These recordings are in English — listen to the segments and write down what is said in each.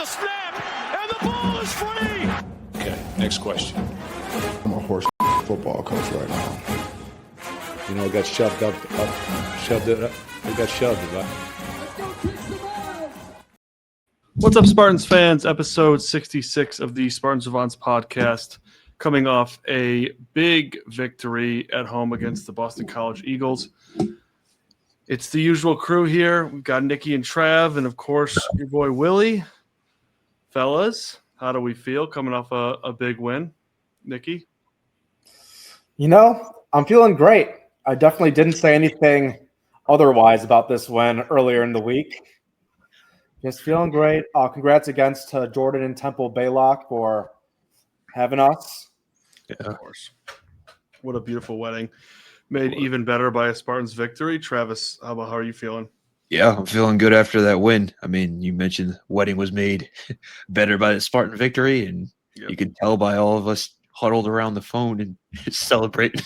the snap, and the ball is free. Okay, next question. I'm a horse football coach right now. You know, it got shoved up, shoved it up. It got shoved, right? What's up, Spartans fans? Episode 66 of the Spartans Savants podcast, coming off a big victory at home against the Boston College Eagles. It's the usual crew here. We've got Nicky and Trav, and of course, your boy Willy. Fellas, how do we feel coming off a big win? Nicky? You know, I'm feeling great. I definitely didn't say anything otherwise about this win earlier in the week. Just feeling great. Congrats against Jordan and Temple Baylock for having us. Yeah, of course. What a beautiful wedding. Made even better by a Spartans victory. Travis, how are you feeling? Yeah, I'm feeling good after that win. I mean, you mentioned the wedding was made better by the Spartan victory, and you could tell by all of us huddled around the phone and celebrating.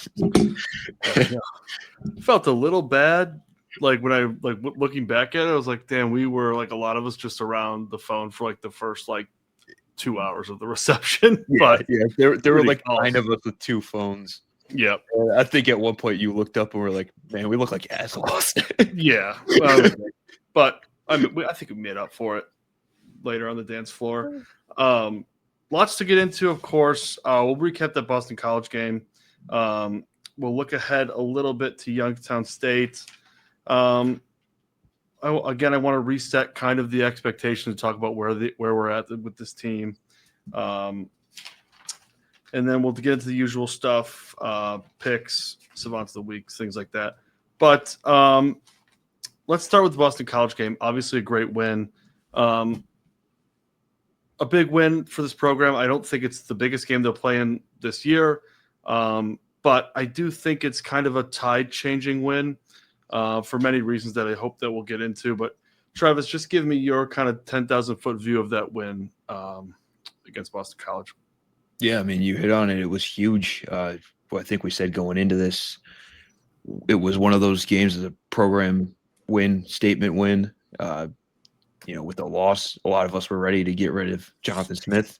Felt a little bad. Like when I looking back at it, I was like, damn, we were like a lot of us just around the phone for like the first 2 hours of the reception. But there were like awesome. 9 of us with 2 phones. Yeah. I think at one point you looked up and were like, man, we look like assholes. Yeah. But I think we made up for it later on the dance floor. Lots to get into, of course. We'll recap that Boston College game. We'll look ahead a little bit to Youngstown State. I want to reset kind of the expectation to talk about where we're at with this team. And then we'll get into the usual stuff, picks, Savants of the week, things like that. But let's start with the Boston College game. Obviously a great win. A big win for this program. I don't think it's the biggest game they'll play in this year. But I do think it's kind of a tide-changing win. For many reasons that I hope that we'll get into. But Travis, just give me your kind of 10,000-foot view of that win against Boston College. Yeah, I mean, you hit on it. It was huge. I think we said going into this, it was one of those games as a program win, statement win. With the loss, a lot of us were ready to get rid of Jonathan Smith.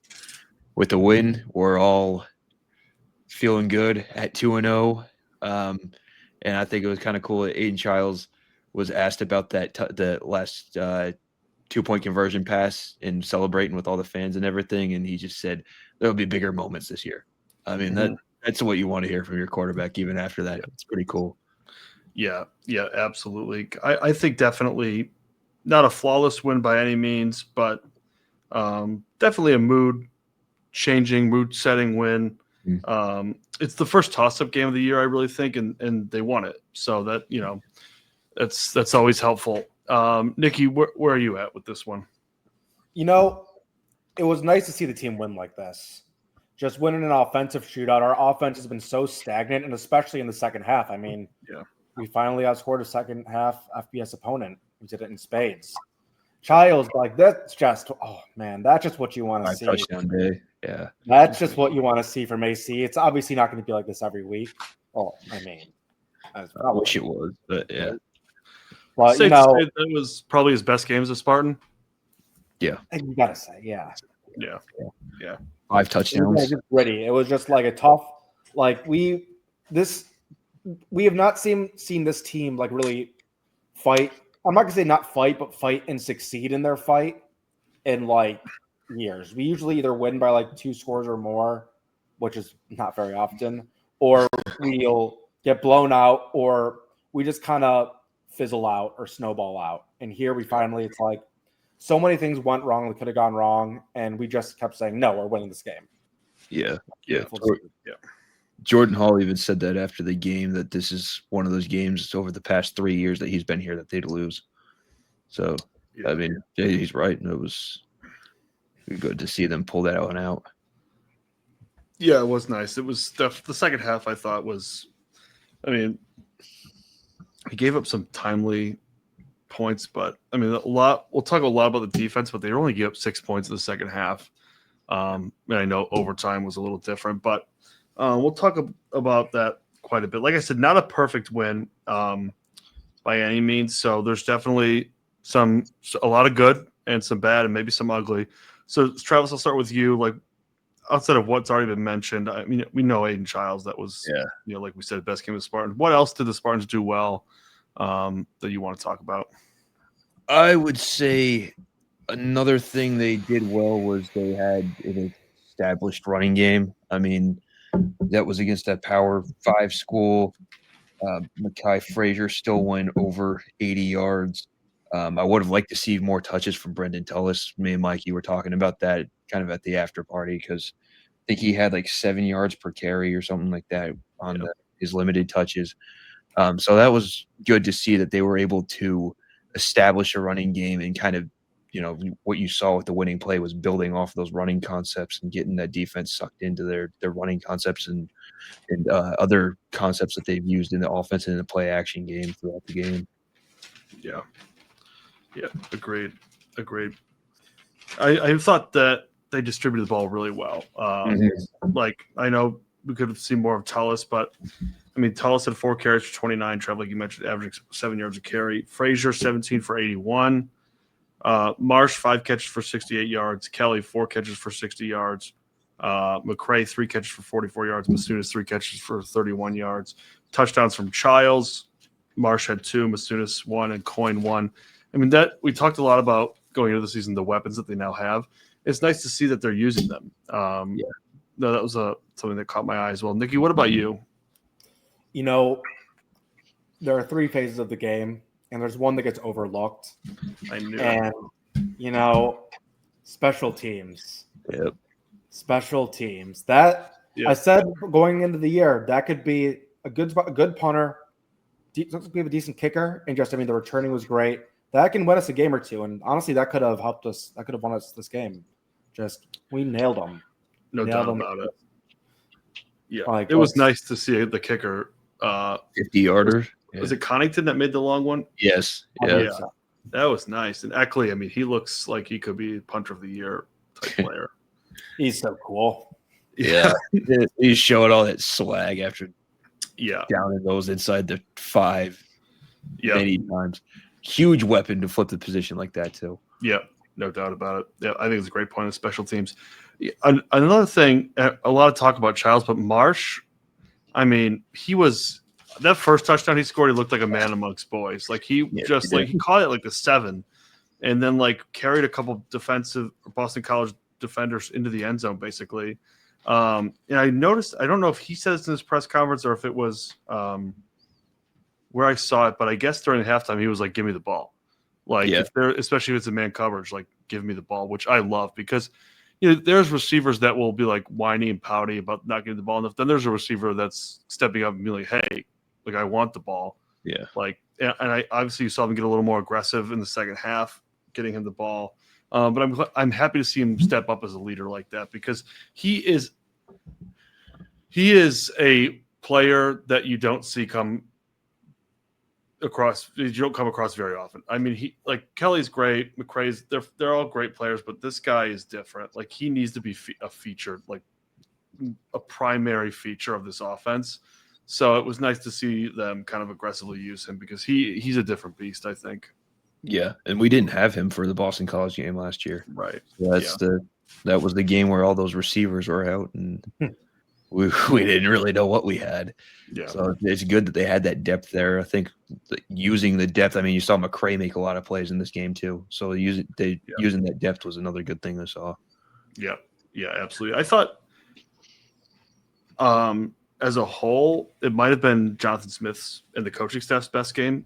With the win, we're all feeling good at 2-0. And I think it was kind of cool that Aidan Chiles was asked about that the last 2-point conversion pass and celebrating with all the fans and everything. And he just said, there'll be bigger moments this year. I mean, that's what you want to hear from your quarterback even after that. It's pretty cool. Yeah, absolutely. I think definitely not a flawless win by any means, but definitely a mood-changing, mood-setting win. It's the first toss-up game of the year, I really think, and they won it. So that, that's always helpful. Nicky, where are you at with this one? You know, it was nice to see the team win like this. Just winning an offensive shootout. Our offense has been so stagnant, and especially in the second half. I mean, we finally outscored a second half FBS opponent. We did it in spades. Chiles, that's just, oh man, that's just what you want to see. Touchdown day. Yeah. That's just what you want to see from AC. It's obviously not going to be like this every week. Oh, I mean, I wish it was, but yeah. Well, that was probably his best game as a Spartan. Yeah. You got to say, yeah. 5 touchdowns. It was gritty. It was just like a tough, we have not seen this team really fight. I'm not going to say not fight, but fight and succeed in their fight in years. We usually either win by 2 scores or more, which is not very often, or we'll get blown out, or we just kind of fizzle out or snowball out. And here we finally, it's so many things went wrong that could have gone wrong, and we just kept saying, no, we're winning this game. Yeah. Jordan Hall even said that after the game, that this is one of those games over the past 3 years that he's been here that they'd lose. So, I mean, he's right. It was good to see them pull that one out. Yeah, it was nice. It was the second half, I thought, was, I mean, he gave up some timely points, but I mean, we'll talk a lot about the defense, but they only gave up 6 points in the second half. And I know overtime was a little different, but we'll talk about that quite a bit. Like I said, not a perfect win by any means. So there's definitely a lot of good and some bad and maybe some ugly. So Travis, I'll start with you. Like outside of what's already been mentioned, I mean, we know Aidan Chiles. That was, like we said, best game of the Spartans. What else did the Spartans do well that you want to talk about? I would say another thing they did well was they had an established running game. I mean, that was against that Power 5 school. Mekhi Frazier still went over 80 yards. I would have liked to see more touches from Brendan Tullis. Me and Mikey were talking about that kind of at the after party because I think he had like 7 yards per carry or something like that on his limited touches. So that was good to see that they were able to establish a running game and kind of, what you saw with the winning play was building off those running concepts and getting that defense sucked into their running concepts and other concepts that they've used in the offense and in the play action game throughout the game. Yeah, agreed. I thought that they distributed the ball really well. Like I know we could have seen more of Tullis, but I mean Tullis had 4 carries for 29. Trav, like you mentioned, averaging 7 yards a carry. Frazier 17 for 81. Marsh 5 catches for 68 yards. Kelly 4 catches for 60 yards. McCray 3 catches for 44 yards. Masunas 3 catches for 31 yards. Touchdowns from Chiles. Marsh had 2, Masunas 1, and Coyne 1. I mean, that we talked a lot about going into the season, the weapons that they now have. It's nice to see that they're using them. No, that was something that caught my eye as well. Nicky, what about you? There are 3 phases of the game, and there's one that gets overlooked. I knew. And, special teams. Yep. Special teams. That I said going into the year, that could be a good punter, we have a decent kicker, and the returning was great. That can win us a game or two, and honestly, that could have helped us. That could have won us this game. We nailed them. No doubt about it. Yeah, it was nice to see the kicker. 50-yarder. Yeah. Was it Connington that made the long one? Yes. Yeah. That was nice. And Eckley, I mean, he looks like he could be punter of the year type player. He's so cool. Yeah. He's showing all that swag after downing those inside the 5 many times. Huge weapon to flip the position like that, too. Yeah, no doubt about it. Yeah, I think it's a great point of special teams. Another thing, a lot of talk about Chiles, but Marsh, I mean, he was – that first touchdown he scored, he looked like a man amongst boys. Like he he caught it like the 7 and then like carried a couple defensive Boston College defenders into the end zone basically. And I noticed, I don't know if he said this in his press conference or if it was where I saw it, but I guess during halftime he was like, give me the ball. Like especially if it's a man coverage, like give me the ball, which I love because there's receivers that will be like whiny and pouty about not getting the ball enough. Then there's a receiver that's stepping up and being like, hey, like I want the ball. Yeah. Like, and I obviously you saw him get a little more aggressive in the second half, getting him the ball. But I'm happy to see him step up as a leader like that because he is a player that you don't see come across very often. I mean, he like Kelly's great, McCray's they're all great players, but this guy is different. Like he needs to be a feature, like a primary feature of this offense. So it was nice to see them kind of aggressively use him because he's a different beast, I think. Yeah, and we didn't have him for the Boston College game last year. Right. So that was the game where all those receivers were out, and we didn't really know what we had. Yeah. So it's good that they had that depth there. I think using the depth. I mean, you saw McCray make a lot of plays in this game too. So using that depth was another good thing I saw. Yeah. Yeah. Absolutely. I thought. As a whole, it might have been Jonathan Smith's and the coaching staff's best game.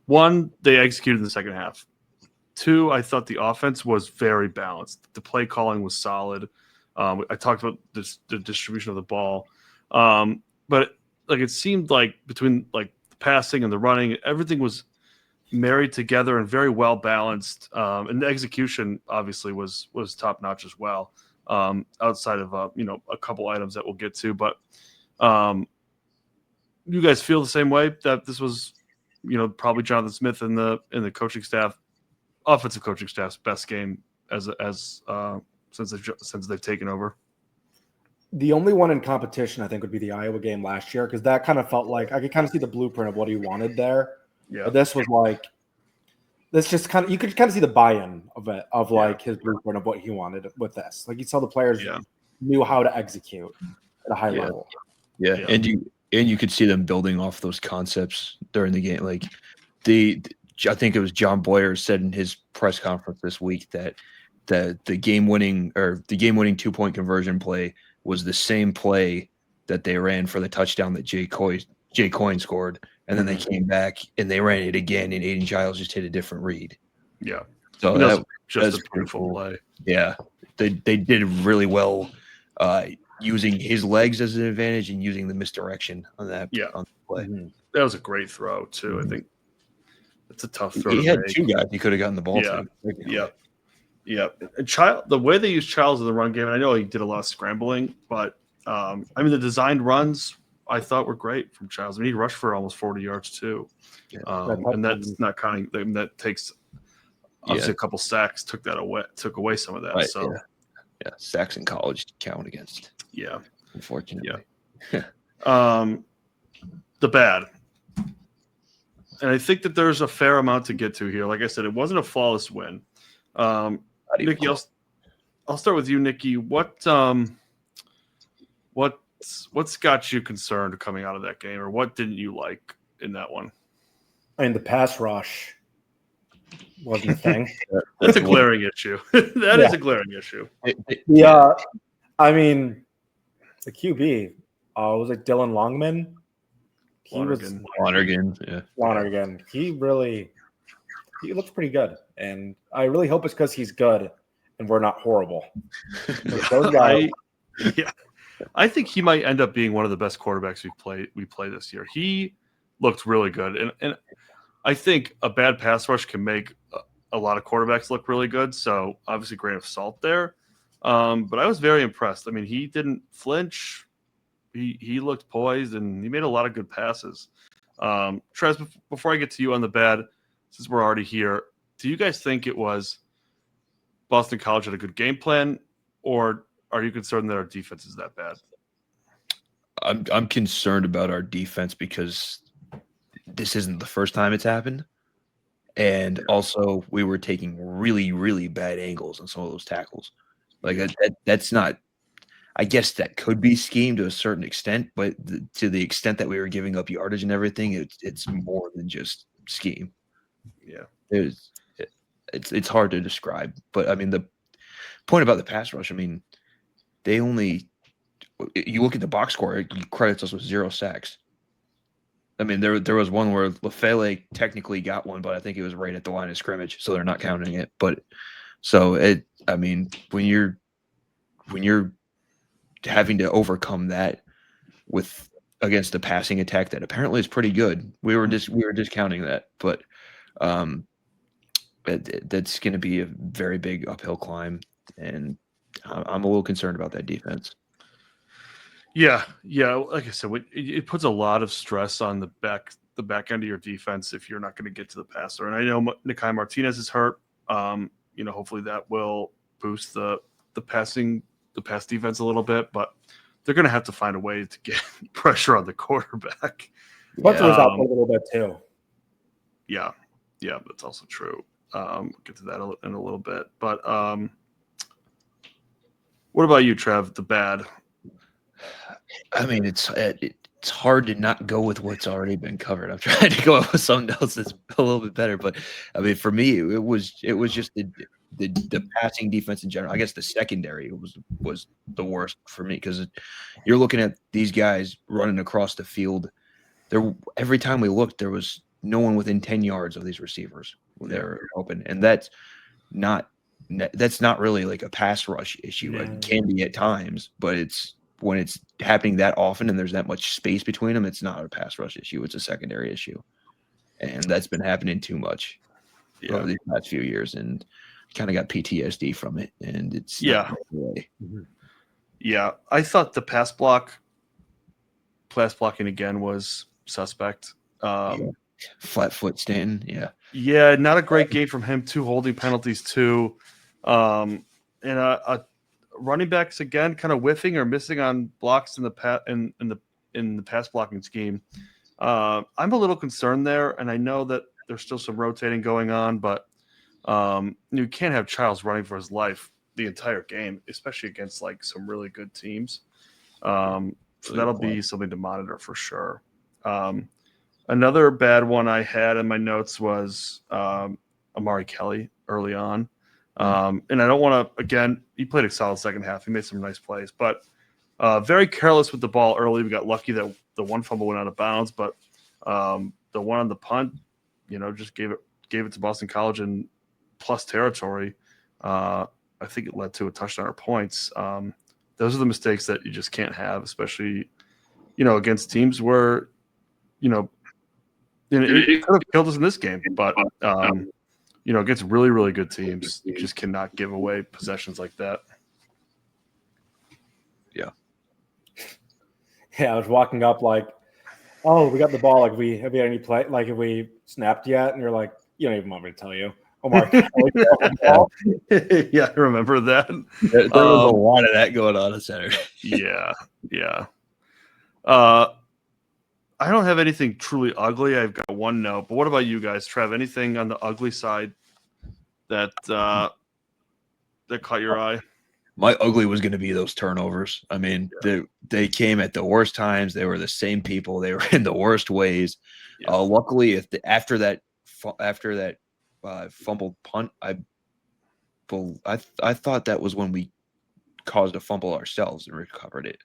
1, they executed in the second half. 2, I thought the offense was very balanced. The play calling was solid. I talked about the distribution of the ball. But like it seemed like between like the passing and the running, everything was married together and very well balanced. And the execution obviously was top notch as well. Outside of a couple items that we'll get to, but you guys feel the same way that this was, probably Jonathan Smith and the coaching staff, offensive coaching staff's best game as since they've taken over. The only one in competition, I think, would be the Iowa game last year because that kind of felt like I could kind of see the blueprint of what he wanted there. Yeah, but this was like This just kind of, you could kind of see the buy-in of it, of like his blueprint of what he wanted with this. Like you saw the players knew how to execute at a high level. Yeah. And you could see them building off those concepts during the game. Like I think it was John Boyer said in his press conference this week that the game-winning 2-point conversion play was the same play that they ran for the touchdown that Jay Coyne scored, and then they came back and they ran it again, and Aidan Chiles just hit a different read. Yeah, so that's just a beautiful play. Yeah, they did really well using his legs as an advantage and using the misdirection on that on the play. That was a great throw too. I think it's a tough throw. He had two guys he could have gotten the ball to. Yeah. And the way they use Chiles in the run game, and I know he did a lot of scrambling, but I mean the designed runs I thought were great from Chiles. I mean he rushed for almost 40 yards too, and that's not counting. That takes obviously a couple sacks took away some of that. Right, so sacks in college count against. Yeah, unfortunately. Yeah. The bad. And I think that there's a fair amount to get to here. Like I said, it wasn't a flawless win. Nicky, I'll start with you, Nicky. What's got you concerned coming out of that game, or what didn't you like in that one? I mean, the pass rush wasn't a thing. That's a glaring issue. That is a glaring issue. Yeah, I mean, the QB was like Dylan Longman. Lonergan. He looks pretty good, and I really hope it's because he's good and we're not horrible. Those guys, I think he might end up being one of the best quarterbacks we play this year. He looked really good, and I think a bad pass rush can make a lot of quarterbacks look really good. So obviously, grain of salt there. But I was very impressed. I mean, he didn't flinch. He looked poised, and he made a lot of good passes. Trav, before I get to you on the bad, since we're already here, do you guys think it was Boston College had a good game plan, or are you concerned that our defense is that bad? I'm concerned about our defense because this isn't the first time it's happened. And also we were taking really, really bad angles on some of those tackles. Like that's not – I guess that could be scheme to a certain extent, but to the extent that we were giving up yardage and everything, it's more than just scheme. Yeah. It's hard to describe. But, I mean, the point about the pass rush, I mean, you look at the box score, it credits us with 0 sacks. I mean, there was one where Lefele technically got one, but I think it was right at the line of scrimmage, so they're not counting it. But so I mean, when you're having to overcome that against the passing attack that apparently is pretty good, we were discounting that, but that's going to be a very big uphill climb, and I'm a little concerned about that defense. Yeah. Like I said, it puts a lot of stress on the back end of your defense if you're not going to get to the passer. And I know Nicky Martinez is hurt. Hopefully that will boost the pass defense a little bit, but they're going to have to find a way to get pressure on the quarterback. Butler was out a little bit too. Yeah, that's also true. We'll get to that in a little bit. But what about you, Trav? The bad. I mean, it's hard to not go with what's already been covered. I'm trying to go up with something else that's a little bit better, but I mean, for me, it was just the passing defense in general. I guess the secondary was the worst for me because you're looking at these guys running across the field. Every time we looked, there was no one within 10 yards of these receivers when they were open, and that's not really like a pass rush issue. Yeah. It can be at times, but when it's happening that often and there's that much space between them, it's not a pass rush issue. It's a secondary issue. And that's been happening too much over these past few years, and kind of got PTSD from it. And it's not the way. Yeah. I thought the pass blocking again was suspect. Flat foot Stanton. Yeah. Not a great game from him. 2 holding penalties too. And running backs again, kind of whiffing or missing on blocks in the pass blocking scheme. I'm a little concerned there, and I know that There's still some rotating going on, but you can't have Chiles running for his life the entire game, especially against like some really good teams. So that'll be something to monitor for sure. Another bad one I had in my notes was Amari Kelly early on. And I don't want to, again, he played a solid second half. He made some nice plays, but very careless with the ball early. We got lucky that the one fumble went out of bounds, but the one on the punt, just gave it to Boston College in plus territory. I think it led to a touchdown or points. Those are the mistakes that you just can't have, especially, against teams where, it could have killed us in this game, but against really, really good teams, you just cannot give away possessions like that. Yeah. Yeah, I was walking up like, oh, we got the ball. Like, have we had any play? Like, have we snapped yet? And you're like, you don't even want me to tell you. Omar, yeah, I remember that. There was a lot of that going on Saturday. Yeah. I don't have anything truly ugly. I've got one note. But what about you guys, Trav? Anything on the ugly side that caught your eye? My ugly was going to be those turnovers. I mean, they came at the worst times. They were the same people. They were in the worst ways. Yeah. Luckily, after that fumbled punt, I thought that was when we caused a fumble ourselves and recovered it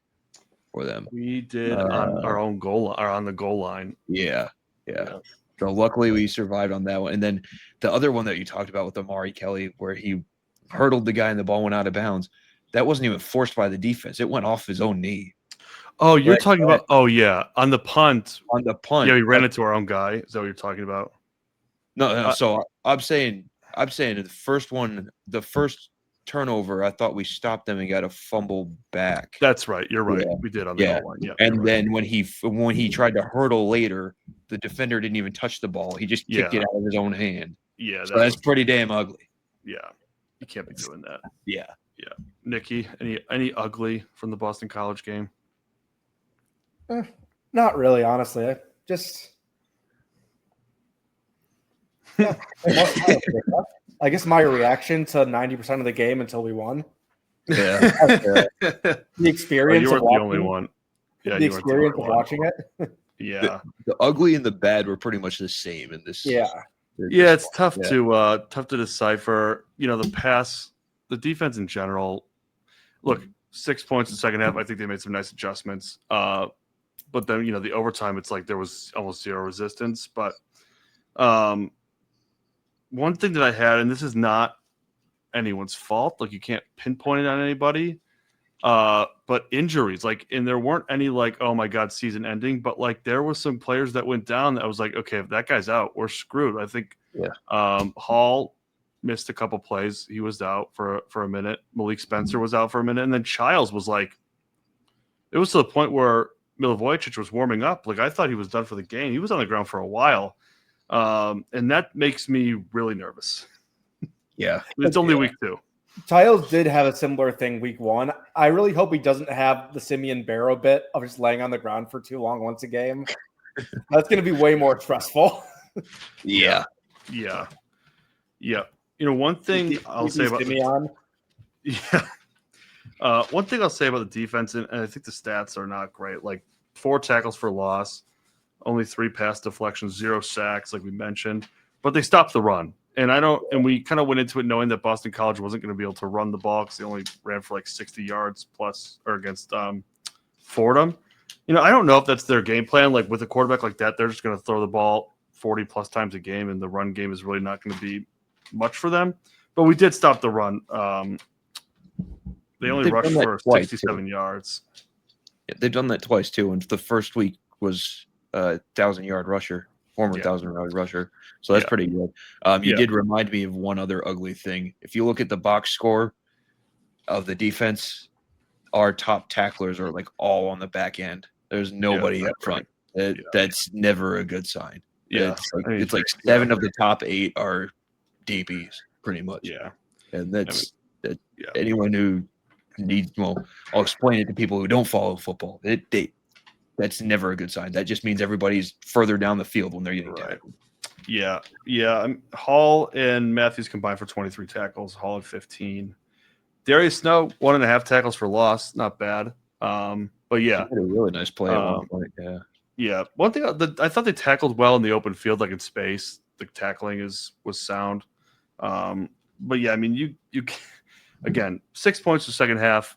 for them. We did on our own goal or on the goal line. Yeah. So luckily we survived on that one. And then the other one that you talked about with Amari Kelly, where he hurdled the guy and the ball went out of bounds, that wasn't even forced by the defense. It went off his own knee. Oh, you're talking about – oh, yeah, on the punt. On the punt. Yeah, we ran into our own guy. Is that what you're talking about? No. So I'm saying the first turnover, I thought we stopped them and got a fumble back. That's right. You're right. Yeah. We did on the goal line. Yeah. And then when he tried to hurdle later, the defender didn't even touch the ball. He just kicked it out of his own hand. Yeah. So that's pretty damn ugly. Yeah. You can't be doing that. Yeah. Nicky, any ugly from the Boston College game? Not really, honestly. I guess my reaction to 90% of the game until we won. Yeah. The experience you weren't of watching, the only one. Yeah, the experience of watching it. Yeah. The ugly and the bad were pretty much the same in this. Yeah. Yeah, it's tough to decipher. The defense in general. Look, 6 points in the second half. I think they made some nice adjustments. But then the overtime, it's like there was almost zero resistance. But one thing that I had, and this is not anyone's fault. Like, you can't pinpoint it on anybody. But injuries, and there weren't any oh my God, season ending, but there was some players that went down that I was like, okay, if that guy's out, we're screwed. I think Hall missed a couple plays. He was out for a minute. Malik Spencer was out for a minute. And then Chiles was it was to the point where Milivojevic was warming up. I thought he was done for the game. He was on the ground for a while. And that makes me really nervous. Yeah. It's only week 2. Chiles did have a similar thing week 1. I really hope he doesn't have the Simeon Barrow bit of just laying on the ground for too long once a game. That's going to be way more stressful. Yeah. One thing I'll say about one thing I'll say about the defense, and I think the stats are not great. 4 tackles for loss, only 3 pass deflections, 0 sacks, like we mentioned, but they stopped the run. And we kind of went into it knowing that Boston College wasn't going to be able to run the ball because they only ran for 60 yards plus, or against Fordham. I don't know if that's their game plan. With a quarterback like that, they're just going to throw the ball 40 plus times a game, and the run game is really not going to be much for them. But we did stop the run. They only rushed for 67 yards. Yeah, they've done that twice too. And the first week was a 1,000-yard rusher. Former 1,000-yard rusher. So that's pretty good. You did remind me of one other ugly thing. If you look at the box score of the defense, our top tacklers are all on the back end. There's nobody up front. That's never a good sign. Yeah. It's 7 of the top 8 are DBs, pretty much. Yeah. And anyone who needs, I'll explain it to people who don't follow football. That's never a good sign. That just means everybody's further down the field when they're getting tackled. Yeah. Hall and Matthews combined for 23 tackles. Hall at 15. Darius Snow 1.5 tackles for loss. Not bad. But yeah, He had a really nice play at one point. Yeah. Yeah. One thing I thought they tackled well in the open field, like in space. The tackling was sound. But yeah, I mean, you again, 6 points the second half.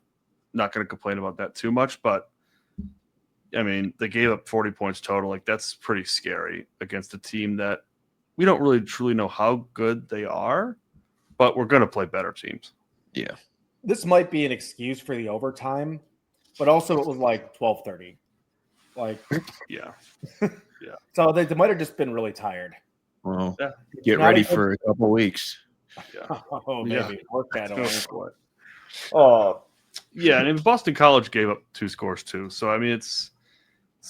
Not going to complain about that too much, but I mean, they gave up 40 points total. Like, that's pretty scary against a team that we don't really truly know how good they are, but we're going to play better teams. Yeah. This might be an excuse for the overtime, but also it was like 12:30. Like, Yeah. So they might have just been really tired. Well, Yeah. get Not ready a good- for a couple of weeks. Yeah. Oh, Yeah. maybe work that Go on. for it. Oh, yeah. And Boston College gave up 2 scores too. So, I mean, it's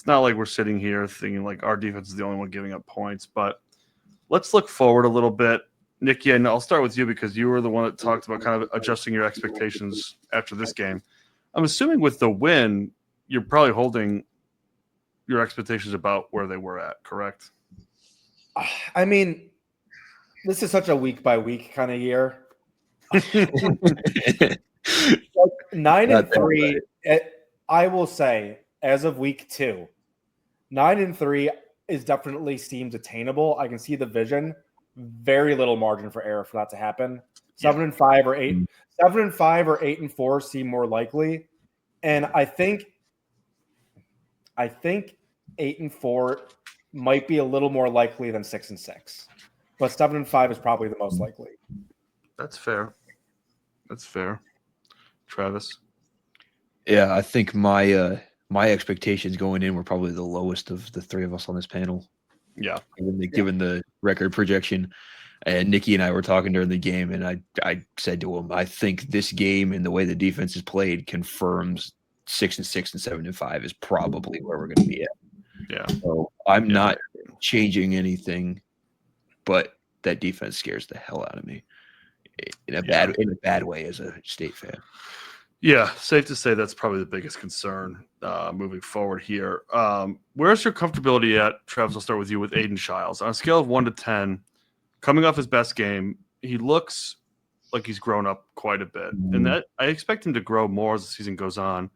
not like we're sitting here thinking like our defense is the only one giving up points, but let's look forward a little bit. Nicky, and I'll start with you because you were the one that talked about kind of adjusting your expectations after this game. I'm assuming with the win, you're probably holding your expectations about where they were at, correct? I mean, this is such a week by week kind of year. 9-3. I will say, as of week 2, 9-3 is definitely seems attainable. I can see the vision. Very little margin for error for that to happen. 7-5 or 8, 7-5 or 8-4 seem more likely, and I think 8-4 might be a little more likely than 6-6, but 7-5 is probably the most likely. That's fair. Travis? Yeah, I think my expectations going in were probably the lowest of the three of us on this panel. Yeah. Given the record projection. And Nicky and I were talking during the game, and I said to him, I think this game and the way the defense is played confirms 6-6 and 7-5 is probably where we're going to be at. Yeah. So I'm not changing anything, but that defense scares the hell out of me in a bad way as a State fan. Yeah, safe to say that's probably the biggest concern moving forward here. Where's your comfortability at, Travis? I'll start with you with Aidan Chiles. On a scale of 1 to 10, coming off his best game, he looks like he's grown up quite a bit. And that I expect him to grow more as the season goes on.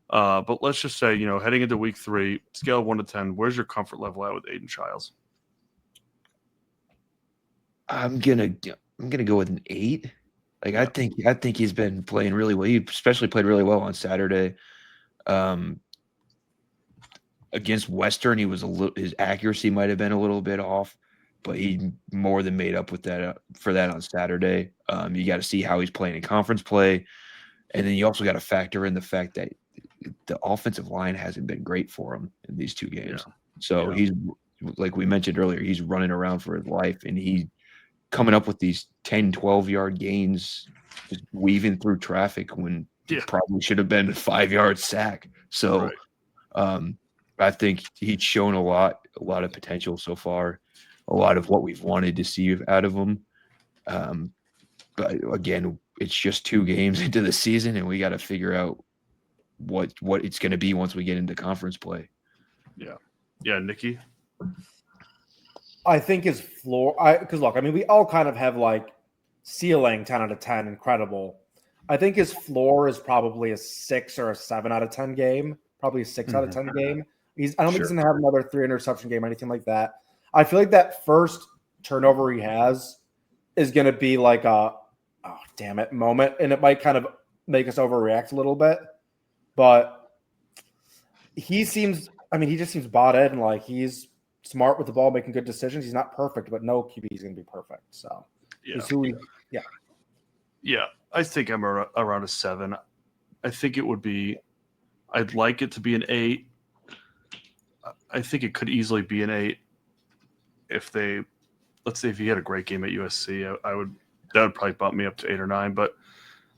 But let's just say, heading into week 3, scale of 1 to 10, where's your comfort level at with Aidan Chiles? I'm gonna go with an 8. Like, I think he's been playing really well. He especially played really well on Saturday. Against Western, his accuracy might have been a little bit off, but he more than made up with that for that on Saturday. You got to see how he's playing in conference play, and then you also got to factor in the fact that the offensive line hasn't been great for him in these 2 games. Yeah. So he's, like we mentioned earlier, he's running around for his life, and he's coming up with these 10, 12-yard gains, just weaving through traffic when it probably should have been a 5-yard sack. So I think he's shown a lot of potential so far, a lot of what we've wanted to see out of him. But again, it's just 2 games into the season, and we got to figure out what it's going to be once we get into conference play. Yeah, Nicky? I think his floor, because look, I mean, we all kind of have like ceiling 10 out of 10, incredible. I think his floor is probably a 6 or a 7 out of 10 game, probably a 6 out of 10 game. I don't think he's going to have another 3 interception game or anything like that. I feel like that first turnover he has is going to be like a, oh, damn it moment. And it might kind of make us overreact a little bit. But he just seems bought in. Like, he's smart with the ball, making good decisions. He's not perfect, but no QB is going to be perfect. So, Yeah, I think I'm around a 7. I think it would be – I'd like it to be an 8. I think it could easily be an 8 if they – let's say if he had a great game at USC, that would probably bump me up to 8 or 9. But,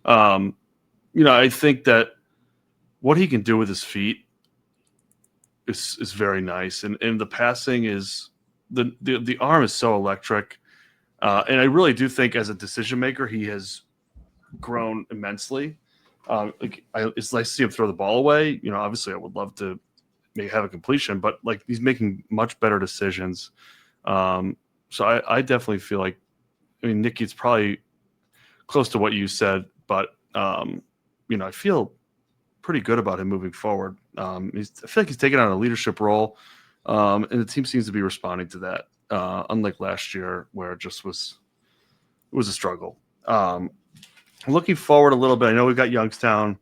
I think that what he can do with his feet is very nice. And the passing is – the arm is so electric. And I really do think as a decision maker, he has grown immensely. It's nice to see him throw the ball away. Obviously I would love to maybe have a completion, but like he's making much better decisions. So I definitely feel like, I mean, Nicky's probably close to what you said, but I feel pretty good about him moving forward. I feel like he's taken on a leadership role, and the team seems to be responding to that. Unlike last year, where it was a struggle. Looking forward a little bit, I know we've got Youngstown,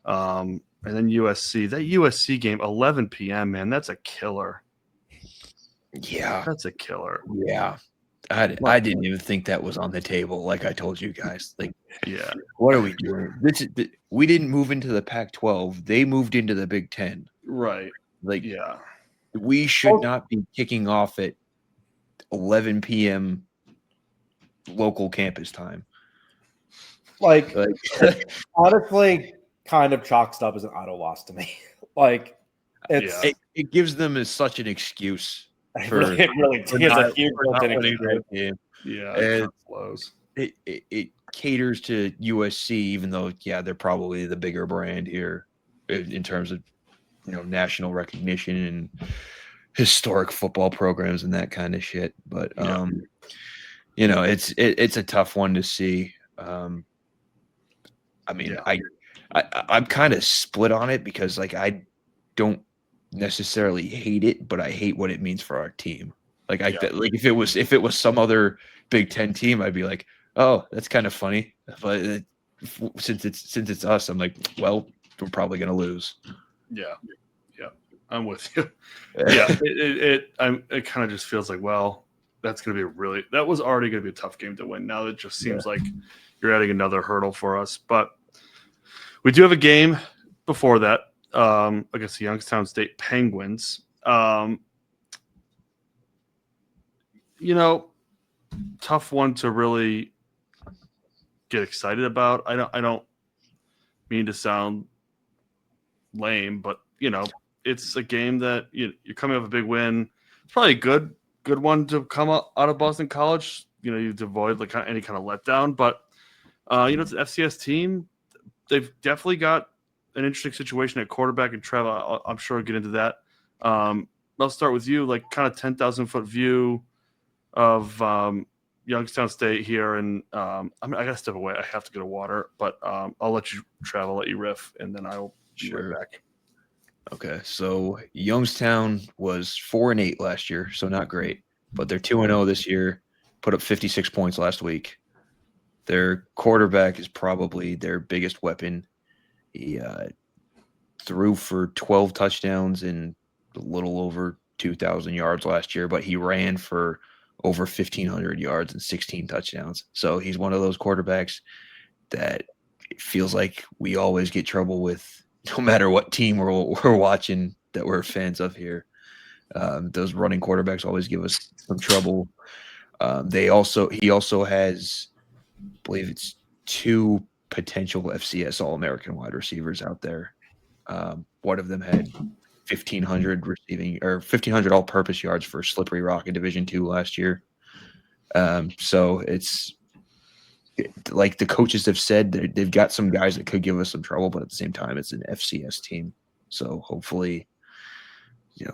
and then USC. That USC game, 11 p.m. Man, that's a killer. Yeah, that's a killer. Yeah, I didn't even think that was on the table. Like I told you guys, like, yeah, what are we doing? We didn't move into the Pac-12. They moved into the Big Ten. Right. Like, yeah, we should not be kicking off at 11 p.m. local campus time. Like honestly, kind of chalks up as an auto loss to me. Like, it gives them as such an excuse. It really is a huge game. Yeah, it caters to USC, even though they're probably the bigger brand here in terms of national recognition and historic football programs and that kind of shit. But it's a tough one to see. I mean, I'm kind of split on it because like I don't necessarily hate it, but I hate what it means for our team. Like like if it was some other Big Ten team, I'd be like, oh, that's kind of funny. But since it's us, I'm like, well, we're probably gonna lose. Yeah, I'm with you. Yeah, it kind of just feels like, well, that's gonna be that was already gonna be a tough game to win. Now it just seems like you're adding another hurdle for us. But we do have a game before that against the Youngstown State Penguins. Tough one to really get excited about. I don't mean to sound lame, but it's a game that you're coming off a big win. It's probably a good one to come out of Boston College. You avoid like any kind of letdown, but it's an FCS team. They've definitely got an interesting situation at quarterback and Trav. I'm sure I'll get into that. I'll start with you, like kind of 10,000-foot view of Youngstown State here, and I gotta step away. I have to get a water, but I'll let you travel, let you riff, and then I'll be right back. Okay, so Youngstown was 4-8 last year, so not great, but they're 2-0 this year. Put up 56 points last week. Their quarterback is probably their biggest weapon. He threw for 12 touchdowns and a little over 2,000 yards last year, but he ran for over 1,500 yards and 16 touchdowns. So he's one of those quarterbacks that it feels like we always get trouble with, no matter what team we're watching that we're fans of here. Those running quarterbacks always give us some trouble. He also has, I believe it's 2 potential FCS All-American wide receivers out there. One of them had 1,500 receiving or 1,500 all-purpose yards for Slippery Rock in Division II last year. So it's like the coaches have said, they've got some guys that could give us some trouble, but at the same time, it's an FCS team. So hopefully,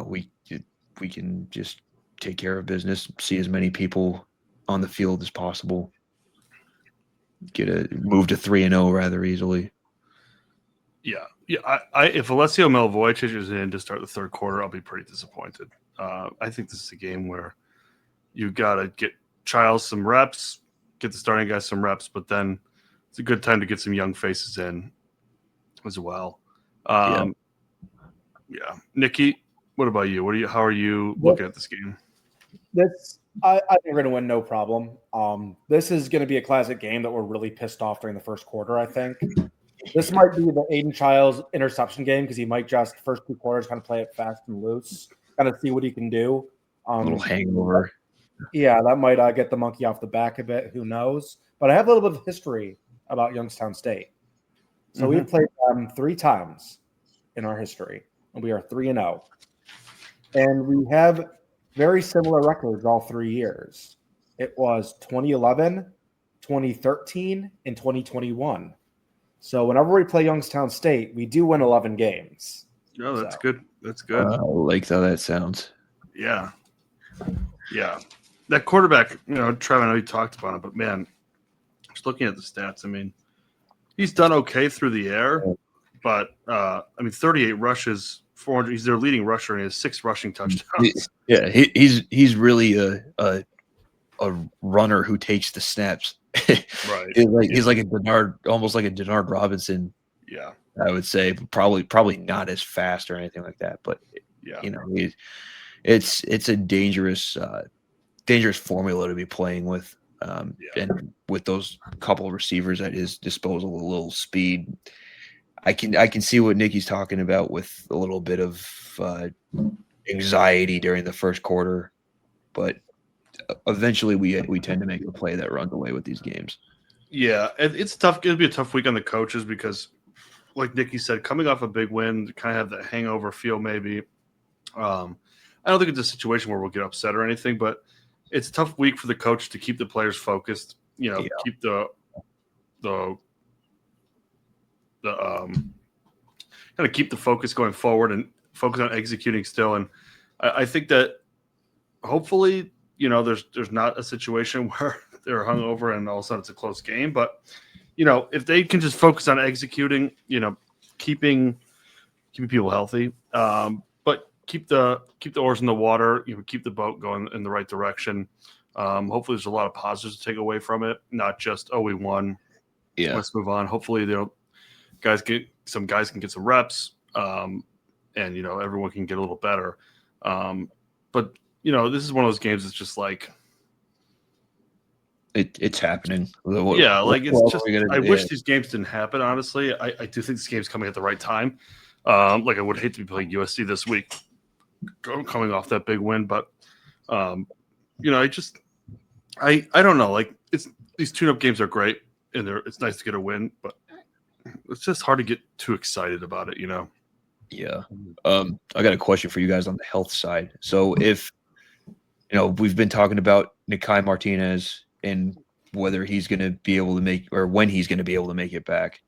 we can just take care of business, see as many people on the field as possible, move to 3-0 rather easily. Yeah. If Alessio Melvoicic is in to start the third quarter, I'll be pretty disappointed. I think this is a game where you got to get Chiles some reps, get the starting guys some reps, but then it's a good time to get some young faces in as well. Nicky, what about you? How are you looking at this game? I think we're going to win, no problem. This is going to be a classic game that we're really pissed off during the first quarter, I think. This might be the Aidan Chiles interception game because he might just first 2 quarters kind of play it fast and loose, kind of see what he can do. A little hangover. Yeah, that might get the monkey off the back a bit. Who knows? But I have a little bit of history about Youngstown State. So we've played them 3 times in our history, and we are 3-0. And we have very similar records all 3 years. It was 2011, 2013, and 2021. So whenever we play Youngstown State, we do win 11 games. Oh, that's good. That's good. I like how that sounds. Yeah. that quarterback, Trav, I know you talked about it, but man, just looking at the stats, I mean, he's done okay through the air, but 38 rushes, 400. He's their leading rusher, and he has 6 rushing touchdowns. Yeah, he's really a runner who takes the snaps. Right. He's like a Denard, almost like a Denard Robinson. Yeah, I would say probably not as fast or anything like that, but yeah, it's a dangerous formula to be playing with. And with those couple of receivers at his disposal, a little speed, I can see what Nicky's talking about with a little bit of anxiety during the first quarter, but eventually we tend to make a play that runs away with these games. Yeah, it's tough. It'll be a tough week on the coaches because, like Nicky said, coming off a big win, kind of have that hangover feel maybe. I don't think it's a situation where we'll get upset or anything, but it's a tough week for the coach to keep the players focused. Keep the kind of keep the focus going forward and focus on executing still. And I think that hopefully, there's not a situation where they're hungover and all of a sudden it's a close game. But if they can just focus on executing, keeping people healthy, but keep the oars in the water, keep the boat going in the right direction. Hopefully, there's a lot of positives to take away from it, not just we won. Yeah, let's move on. Hopefully, guys can get some reps, and everyone can get a little better. But this is one of those games that's just like it's happening. It's just I wish these games didn't happen. Honestly, I do think this game's coming at the right time. I would hate to be playing USC this week, coming off that big win, but I don't know. Like these tune-up games are great, and it's nice to get a win, but it's just hard to get too excited about it. Yeah. I got a question for you guys on the health side. So if we've been talking about Nicky Martinez and whether he's going to be able to make or when he's going to be able to make it back.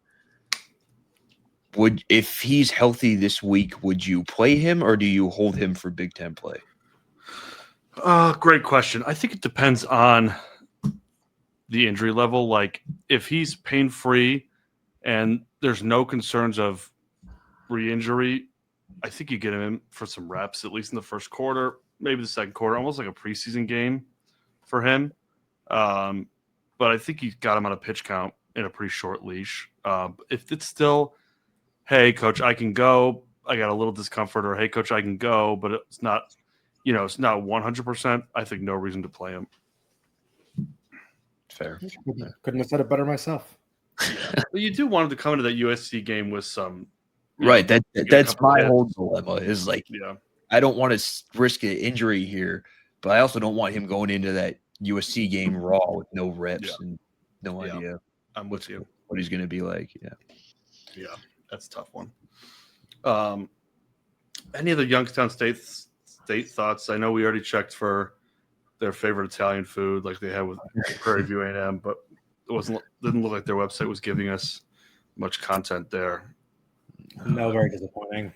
If he's healthy this week, would you play him or do you hold him for Big Ten play? Great question. I think it depends on the injury level. Like if he's pain-free and there's no concerns of re-injury, I think you get him in for some reps, at least in the first quarter, maybe the second quarter, almost like a preseason game for him. But I think you got him on a pitch count in a pretty short leash. If it's still, hey, coach, I can go, I got a little discomfort, or hey, coach, I can go, but it's not, it's not 100%, I think no reason to play him. Fair. Couldn't have said it better myself. Yeah. But you do want him to come into that USC game with some. Right. That's my whole dilemma is like, yeah. I don't want to risk an injury here, but I also don't want him going into that USC game raw with no reps and no idea I'm with you. What he's going to be like. Yeah, that's a tough one. Any other Youngstown State thoughts? I know we already checked for their favorite Italian food, like they had with Prairie View A&M, but it didn't look like their website was giving us much content there. No, very disappointing.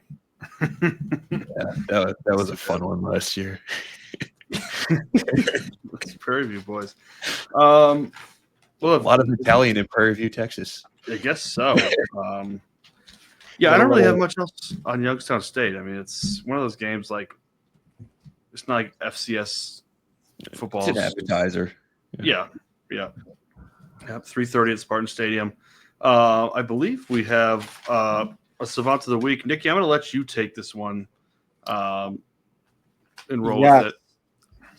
That was a fun one last year. Prairie View boys. Well, a lot of Italian in Prairie View, Texas. I guess so. I don't really have much else on Youngstown State. I mean, it's one of those games like it's not like FCS football. It's an appetizer. Yeah. 3:30 at Spartan Stadium. I believe we have a Savant of the Week. Nicky, I'm going to let you take this one and roll with it.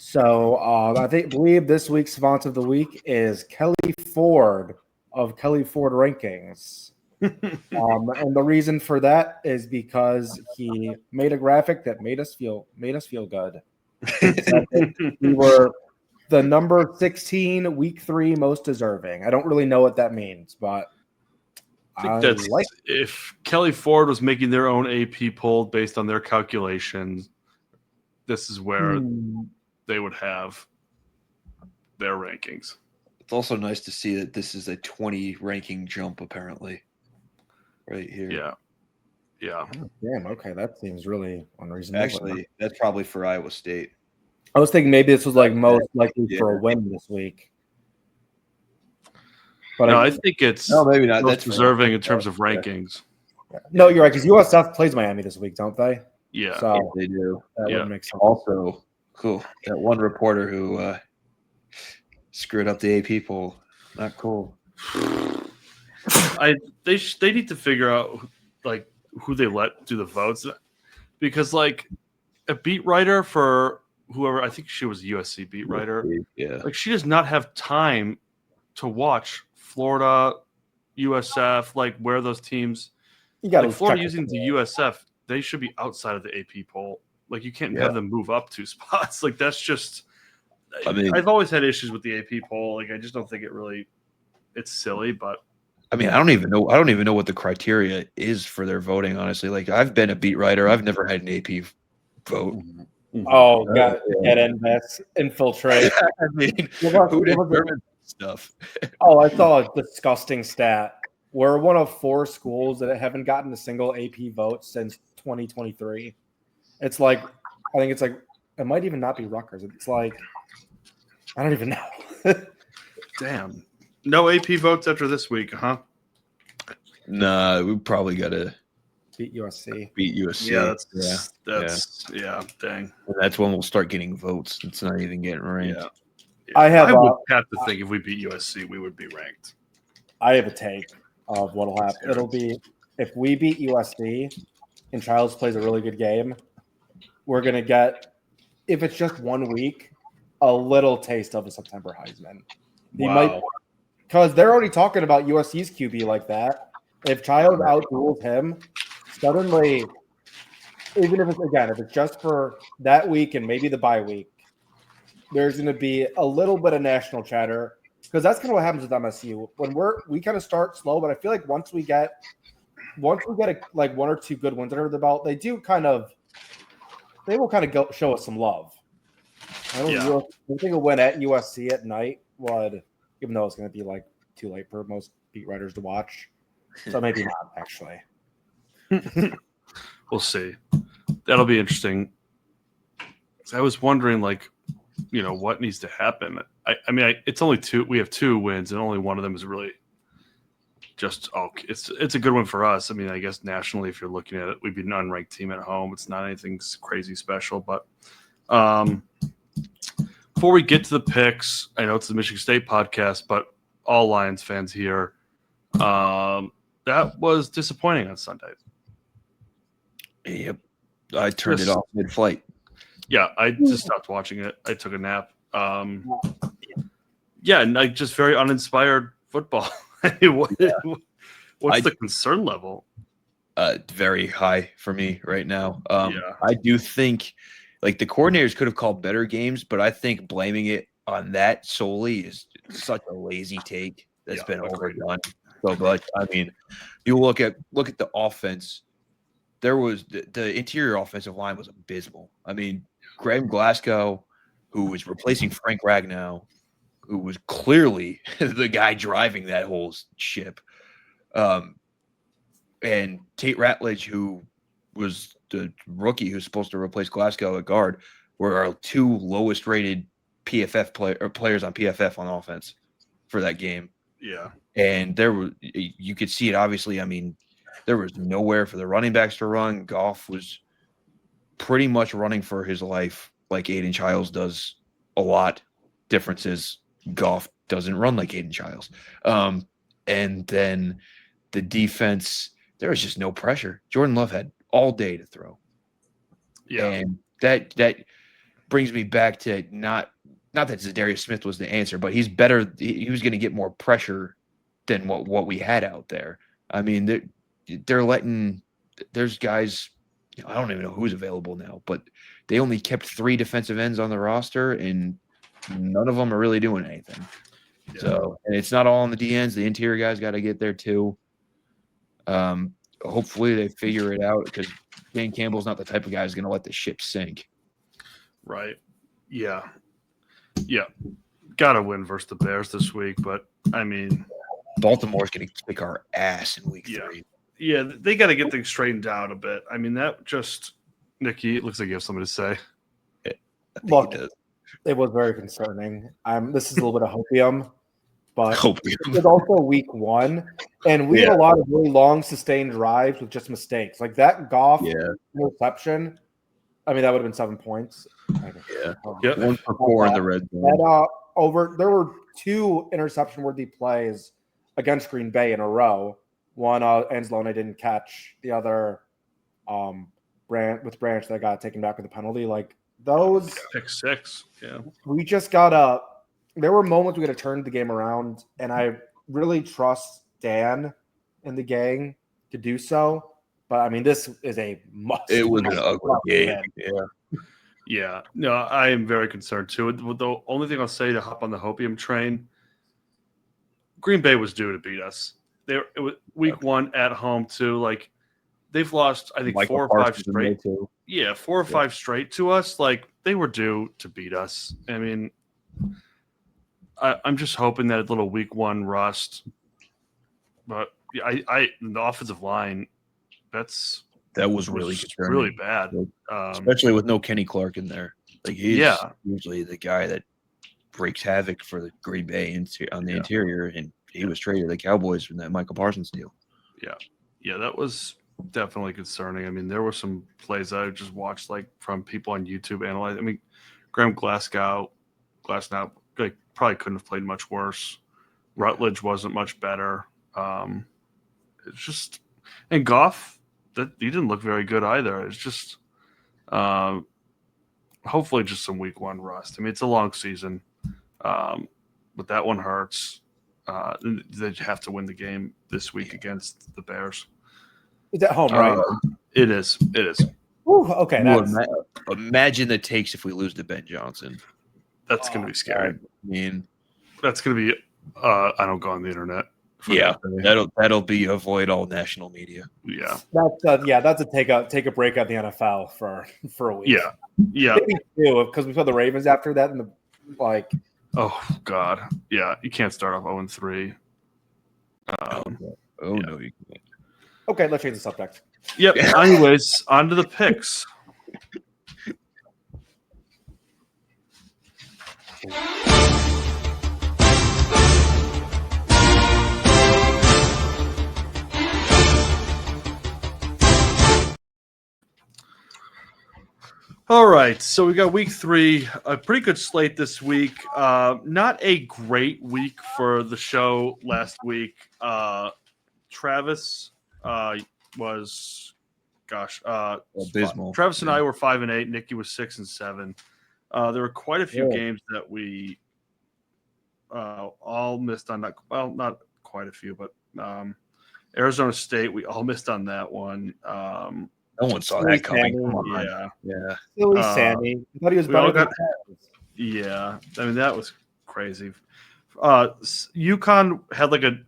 So I believe this week's Savant of the Week is Kelly Ford of Kelly Ford Rankings. And the reason for that is because he made a graphic that made us feel good. We were the number 16 week 3 most deserving. I don't really know what that means, but I think if Kelly Ford was making their own AP poll based on their calculations, this is where they would have their rankings. It's also nice to see that this is a 20 ranking jump, apparently, right here. Yeah. Oh, damn. Okay, that seems really unreasonable. Actually, that's probably for Iowa State. I was thinking maybe this was like most likely for a win this week. But No, I think it's maybe not. most That's deserving in terms of rankings. no, you're right because USF plays Miami this week, don't they? Yeah. So they do. that Yeah. would make sense. Also, cool. That one reporter who screwed up the AP poll. Not cool. They need to figure out like who they let do the votes, because like a beat writer for whoever, I think she was a USC beat writer, Yeah. like she does not have time to watch Florida, USF, like where those teams. You got Like Florida using the USF, they should be outside of the AP poll. Like you can't have them move up 2 spots. Like that's just. I mean, I've always had issues with the AP poll. Like I just don't think it's silly. But I mean, I don't even know what the criteria is for their voting. Honestly, like I've been a beat writer. I've never had an AP vote. Oh, got get in this infiltrate. I mean, Give us- who give us a- determines stuff? Oh, I saw a disgusting stat. We're one of 4 schools that haven't gotten a single AP vote since 2023. It's like, I think it's like, it might even not be Rutgers. It's like, I don't even know. damn, no AP votes after this week, huh? Nah, we probably got to Beat USC. beat USC. Yeah, dang. And that's when we'll start getting votes. It's not even getting ranked. Yeah. I would have to think if we beat USC, we would be ranked. I have a take of what'll happen. It'll be if we beat USC and Chiles plays a really good game, we're gonna get, if it's just 1 week, a little taste of a September Heisman. He might, because they're already talking about USC's QB like that. If Chiles outduels him, suddenly, even if it's just for that week and maybe the bye week, there's going to be a little bit of national chatter, because that's kind of what happens with MSU. When we kind of start slow, but I feel like once we get like 1 or 2 good wins under the belt, they will kind of go show us some love. I think a win at USC at night would, even though it's going to be like too late for most beat writers to watch, so maybe not actually. We'll see. That'll be interesting. I was wondering, like, what needs to happen. I mean, it's only 2. We have 2 wins, and only one of them is really just it's a good one for us. I mean, I guess nationally, if you're looking at it, we'd be an unranked team at home. It's not anything crazy special, but before we get to the picks, I know it's the Michigan State podcast, but all Lions fans here, that was disappointing on Sunday. Yep. I turned it off mid-flight. Yeah, I just stopped watching it. I took a nap. Yeah, and like just very uninspired football. What's the concern level? Very high for me right now. Yeah. I do think like the coordinators could have called better games, but I think blaming it on that solely is such a lazy take that's been overdone so much. I mean, you look at the offense. There was the interior offensive line was abysmal. I mean, Graham Glasgow, who was replacing Frank Ragnow, who was clearly the guy driving that whole ship, and Tate Ratledge, who was the rookie who's supposed to replace Glasgow at guard, were our 2 lowest rated PFF players on PFF on offense for that game. Yeah, and you could see it obviously. I mean, there was nowhere for the running backs to run. Goff was pretty much running for his life, like Aidan Chiles does a lot. Difference is Goff doesn't run like Aidan Chiles. And then the defense, there was just no pressure. Jordan Love had all day to throw. Yeah, and that brings me back to not that Zadarius Smith was the answer, but he's better. He was going to get more pressure than what we had out there. I mean, they're letting – there's guys – I don't even know who's available now, but they only kept 3 defensive ends on the roster, and none of them are really doing anything. Yeah. So, and it's not all on the DNs. The interior guys got to get there too. Hopefully they figure it out, because Dan Campbell's not the type of guy who's going to let the ship sink. Right. Yeah. Yeah. Got to win versus the Bears this week, but, I mean – Baltimore's going to kick our ass in week 3. Yeah, they got to get things straightened out a bit. I mean, that just – Nicky, it looks like you have something to say. Look, It was very concerning. This is a little bit of hopium, but Hopium. it's also week 1, and we had a lot of really long sustained drives with just mistakes. Like that Goff interception. I mean, that would have been 7 points. Yeah. Yep. 1 for 4 in the red zone. There were 2 interception-worthy plays against Green Bay in a row. One, Anzalone didn't catch. The other, Branch that got taken back with a penalty. Like those, pick 6. Yeah. We just gotta. There were moments we got to turn the game around, and I really trust Dan and the gang to do so. But I mean, this is a must. It was an ugly game. Yeah. No, I am very concerned too. The only thing I'll say to hop on the hopium train, Green Bay was due to beat us. It was week 1 at home too. Like they've lost, I think, Michael 4 or Parsons 5 straight. Yeah, 4 or 5 straight to us. Like they were due to beat us. I mean, I'm just hoping that little week 1 rust. But the offensive line, that was really concerning. Really bad, especially with no Kenny Clark in there. Like he's usually the guy that breaks havoc for the Green Bay on the interior, and he was traded to the Cowboys from that Michael Parsons deal. Yeah, that was definitely concerning. I mean, there were some plays I just watched, like from people on YouTube analyze. I mean, Graham Glasgow, like probably couldn't have played much worse. Rutledge wasn't much better. It's just, and Goff, that he didn't look very good either. It's just, hopefully, just some week 1 rust. I mean, it's a long season, but that one hurts. They have to win the game this week against the Bears. It's at home, right? It is. Ooh, okay. Imagine the takes if we lose to Ben Johnson. That's going to be scary. I mean, that's going to be. I don't go on the internet. That'll be avoid all national media. Yeah, that's a take a break at the NFL for a week. Yeah. Maybe 2 because we saw the Ravens after that, and Oh God, yeah, you can't start off 0-3. No, you can't. Okay, let's change the subject. Yep. Anyways, on to the picks. All right, so we got week 3, a pretty good slate this week. Not a great week for the show last week. Travis was, abysmal. Travis and I were 5-8. Nicky was 6-7. There were quite a few games that we all missed on. Not quite a few, but Arizona State, we all missed on that one. No one saw that coming. Come on. Yeah. Silly Sammy. I thought he was better than Yeah. I mean, that was crazy. UConn had like a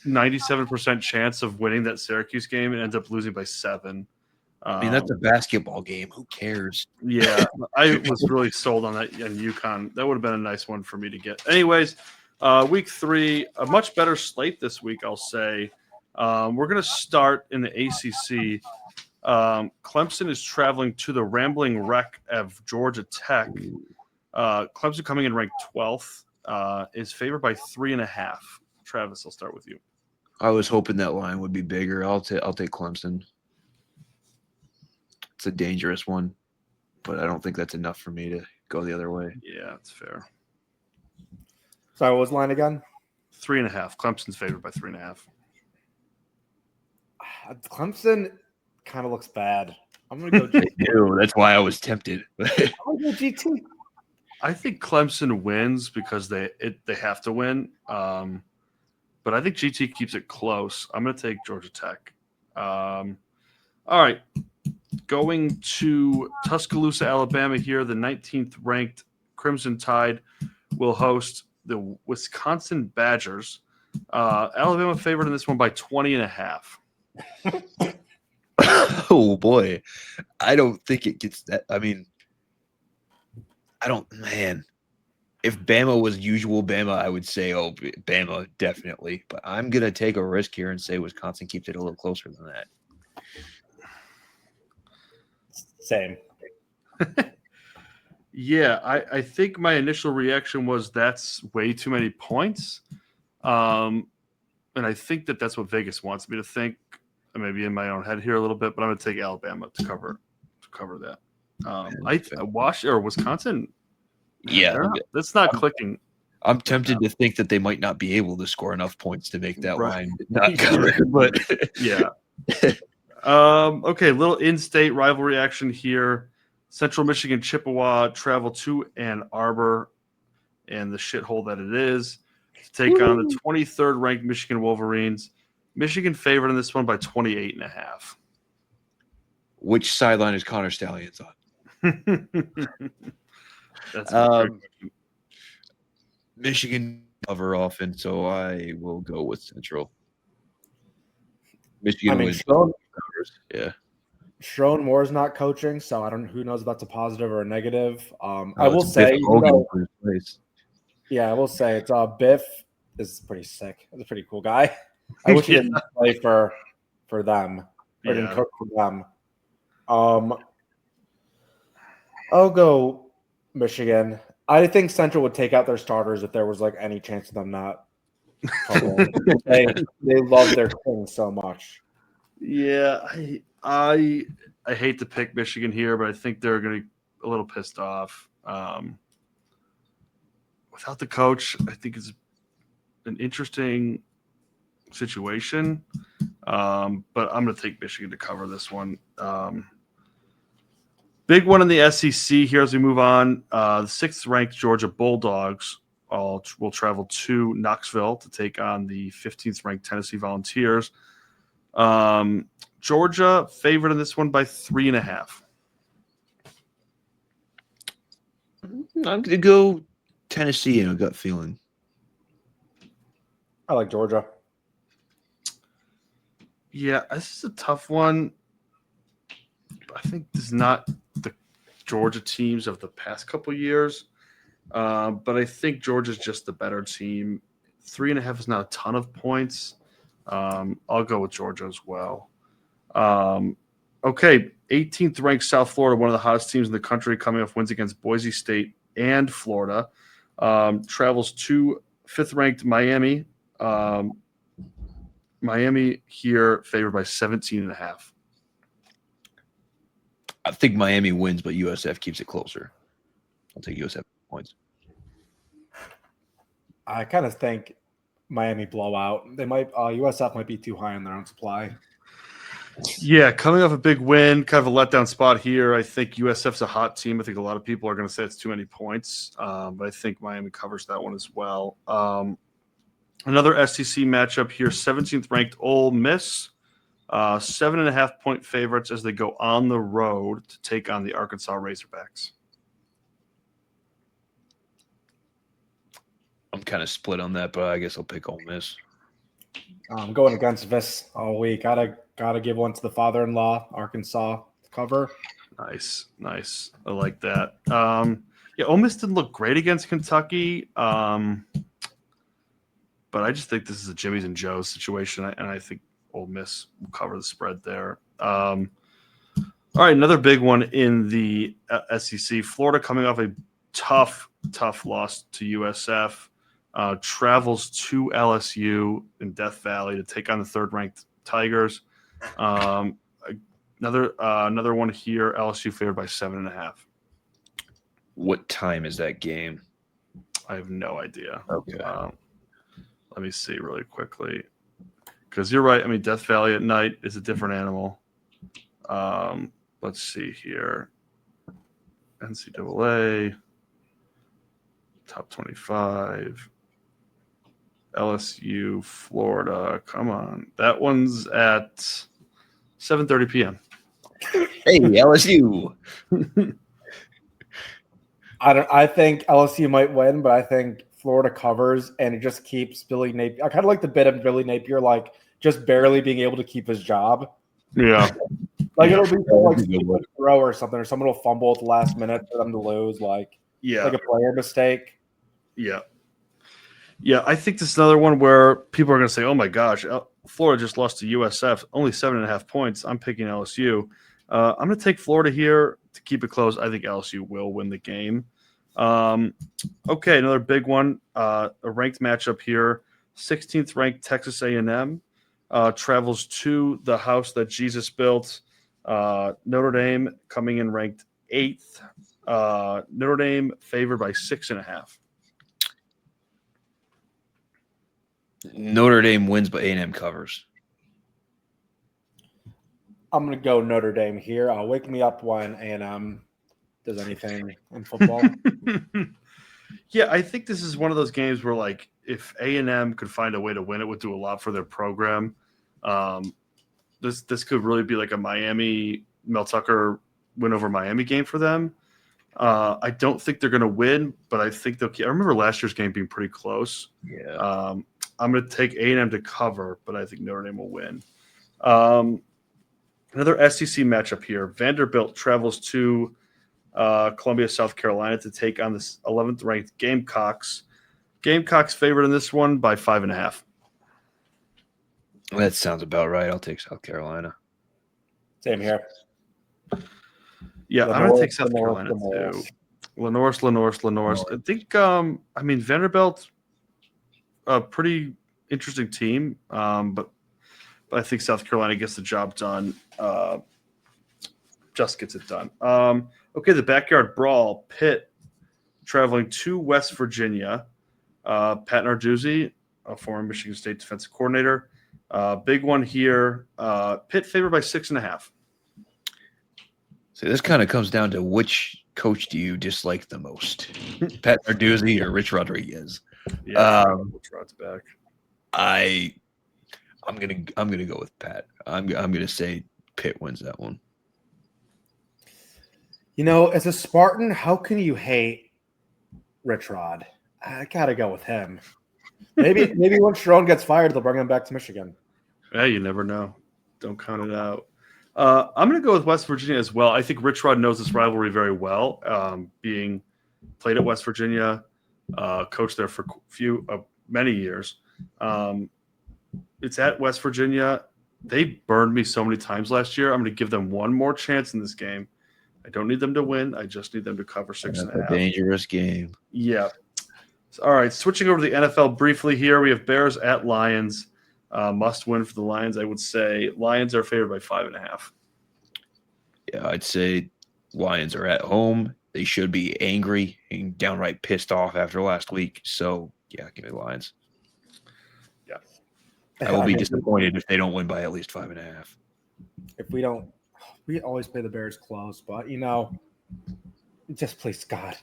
97% chance of winning that Syracuse game and ended up losing by 7. I mean, that's a basketball game. Who cares? Yeah. I was really sold on that in UConn. That would have been a nice one for me to get. Anyways, week 3, a much better slate this week, I'll say. We're going to start in the ACC. Clemson is traveling to the Rambling Wreck of Georgia Tech. Clemson coming in ranked 12th, is favored by 3.5. Travis, I'll start with you. I was hoping that line would be bigger. I'll take Clemson. It's a dangerous one, but I don't think that's enough for me to go the other way. Yeah, that's fair. Sorry, what was the line again? 3.5. Clemson's favored by 3.5. Clemson kind of looks bad. I'm going to go GT. That's why I was tempted. I'm going to go GT. I think Clemson wins because they have to win. But I think GT keeps it close. I'm going to take Georgia Tech. All right. Going to Tuscaloosa, Alabama here, the 19th ranked Crimson Tide will host the Wisconsin Badgers. Alabama favored in this one by 20.5. Oh, boy. I don't think it gets that. I mean, if Bama was usual Bama, I would say, Bama, definitely. But I'm going to take a risk here and say Wisconsin keeps it a little closer than that. Same. Yeah, I think my initial reaction was that's way too many points. And I think that's what Vegas wants me to think. I may be in my own head here a little bit, but I'm going to take Alabama to cover that. I Wisconsin. Yeah, That's not clicking. I'm tempted to think that they might not be able to score enough points to make that Right. line not cover, but yeah. Okay, little in-state rivalry action here. Central Michigan Chippewa travel to Ann Arbor and the shithole that it is to take on the 23rd ranked Michigan Wolverines. Michigan favored in this one by 28.5. Which sideline is Connor Stallions on? That's a great question. Michigan cover often, so I will go with Central. Michigan wins. Yeah. Sharon Moore's not coaching, so I don't. Who knows if that's a positive or a negative? I will say, I will say it's Biff is pretty sick. He's a pretty cool guy. I wish he didn't play for them or didn't cook for them. I'll go Michigan. I think Central would take out their starters if there was like any chance of them not. they love their king so much. Yeah, I hate to pick Michigan here, but I think they're going to be a little pissed off. Without the coach, I think it's an interesting situation. But I'm going to take Michigan to cover this one. Big one in the SEC here as we move on. The 6th-ranked Georgia Bulldogs will travel to Knoxville to take on the 15th-ranked Tennessee Volunteers. Georgia favored in this one by 3.5. I'm going to go Tennessee in a gut feeling. I like Georgia. Yeah, this is a tough one. I think this is not the Georgia teams of the past couple years, but I think Georgia's just the better team. 3.5 is not a ton of points. I'll go with Georgia as well. Okay, 18th ranked South Florida, one of the hottest teams in the country, coming off wins against Boise State and Florida. Travels to 5th ranked Miami. Miami here favored by 17.5. I think Miami wins, but USF keeps it closer. I'll take USF points. I kind of think Miami blowout. They might USF might be too high on their own supply. Yeah, coming off a big win, kind of a letdown spot here. I think USF's a hot team. I think a lot of people are going to say it's too many points, but I think Miami covers that one as well. Another SEC matchup here, 17th ranked Ole Miss. 7.5-point favorites as they go on the road to take on the Arkansas Razorbacks. I'm kind of split on that, but I guess I'll pick Ole Miss. I'm going against Viss all week. Gotta give one to the father-in-law, Arkansas cover. Nice. I like that. Ole Miss didn't look great against Kentucky, but I just think this is a Jimmy's and Joe's situation, and I think Ole Miss will cover the spread there. All right, another big one in the SEC. Florida coming off a tough loss to USF. Travels to LSU in Death Valley to take on the 3rd-ranked Tigers. Another one here. LSU favored by 7.5. What time is that game? I have no idea. Okay. Let me see really quickly. Because you're right. I mean, Death Valley at night is a different animal. Let's see here. NCAA, top 25. LSU, Florida. Come on. That one's at 7:30 p.m. Hey, LSU. I think LSU might win, but I think Florida covers, and it just keeps Billy Napier. I kind of like the bit of Billy Napier, like just barely being able to keep his job. Yeah. It'll be like a throw or something, or someone will fumble at the last minute for them to lose, like a player mistake. Yeah. Yeah, I think this is another one where people are going to say, oh, my gosh, Florida just lost to USF, only 7.5 points. I'm picking LSU. I'm going to take Florida here to keep it close, I think LSU will win the game. Okay, another big one, a ranked matchup here. 16th ranked Texas A&M travels to the house that Jesus built. Notre Dame coming in ranked 8th. Notre Dame favored by 6.5. Notre Dame wins, but A&M covers. I'm going to go Notre Dame here. Wake me up when A&M does anything in football. Yeah, I think this is one of those games where, like, if A&M could find a way to win, it would do a lot for their program. This could really be like a Miami Mel Tucker win over Miami game for them. I don't think they're going to win, but I think they'll. I remember last year's game being pretty close. Yeah. I'm going to take A&M to cover, but I think Notre Dame will win. Another SEC matchup here. Vanderbilt travels to Columbia, South Carolina to take on the 11th ranked Gamecocks. Gamecocks favored in this one by 5.5. That sounds about right. I'll take South Carolina. Same here. Yeah, I'm going to take South Carolina Lenore. too. Lenore. I think, Vanderbilt, a pretty interesting team, but I think South Carolina gets the job done. Just gets it done. Okay, the backyard brawl. Pitt traveling to West Virginia. Pat Narduzzi, a former Michigan State defensive coordinator. Big one here. Pitt favored by 6.5. So this kind of comes down to which coach do you dislike the most, Pat Narduzzi or Rich Rodriguez? Yeah, Rod's back. I'm gonna go with Pat. I'm gonna say Pitt wins that one. You know, as a Spartan, how can you hate Rich Rod? I gotta go with him. Maybe when Sharon gets fired, they'll bring him back to Michigan. Yeah, you never know. Don't count it out. I'm going to go with West Virginia as well. I think Rich Rod knows this rivalry very well, being played at West Virginia, coached there for many years. It's at West Virginia. They burned me so many times last year. I'm going to give them one more chance in this game. I don't need them to win. I just need them to cover 6.5. That's a dangerous game. Yeah. All right, switching over to the NFL briefly here. We have Bears at Lions. Must win for the Lions, I would say. Lions are favored by 5.5. Yeah, I'd say Lions are at home. They should be angry and downright pissed off after last week. So, yeah, give me the Lions. Yeah. I will be disappointed if they don't win by at least 5.5. If we don't, we always play the Bears close, but, just please, God,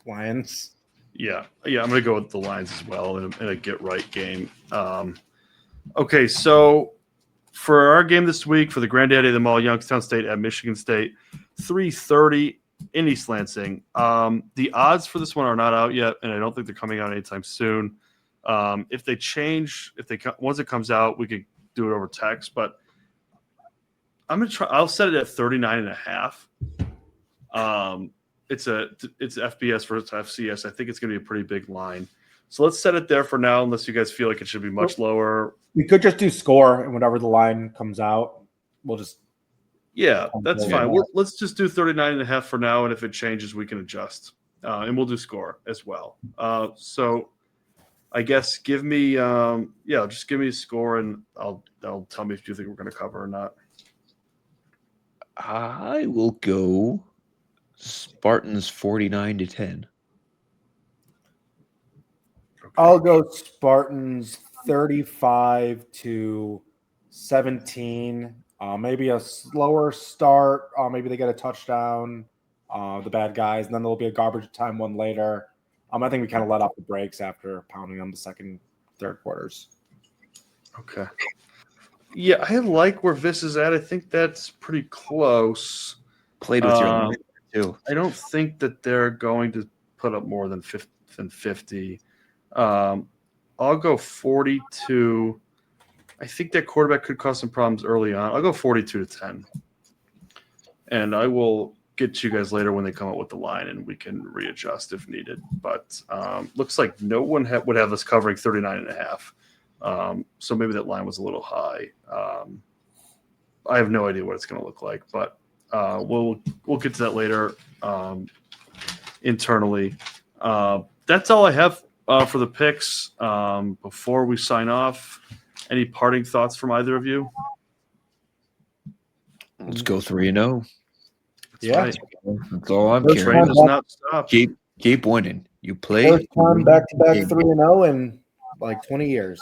Lions. Yeah, I'm going to go with the Lions as well in a get-right game. Okay, so for our game this week, for the granddaddy of them all, Youngstown State at Michigan State, 3:30 in East Lansing. The odds for this one are not out yet, and I don't think they're coming out anytime soon. If they change, once it comes out, we could do it over text, but I'm going to try. I'll set it at 39.5. It's FBS versus FCS. I think it's going to be a pretty big line. So let's set it there for now, unless you guys feel like it should be much lower. We could just do score, and whenever the line comes out, we'll just. Yeah, that's fine. Let's just do 39.5 for now, and if it changes, we can adjust. And we'll do score as well. So I guess give me just give me a score, and I'll tell me if you think we're going to cover or not. I will go Spartans 49-10. I'll go Spartans 35-17. Maybe a slower start. Maybe they get a touchdown, the bad guys, and then there'll be a garbage time one later. I think we kind of let off the brakes after pounding on the second, third quarters. Okay. Yeah, I like where Viss is at. I think that's pretty close. Played with your own too. I don't think that they're going to put up more than 50. I'll go 42. I think that quarterback could cause some problems early on. I'll go 42-10. And I will get to you guys later when they come up with the line, and we can readjust if needed. But looks like no one would have us covering 39.5. So maybe that line was a little high. I have no idea what it's going to look like, but we'll get to that later internally. That's all I have for the picks. Before we sign off, any parting thoughts from either of you? Let's go 3-0. Yeah. Right. That's all I'm First Train carrying. does not stop. Keep winning. You play. First time back-to-back 3-0 in like 20 years.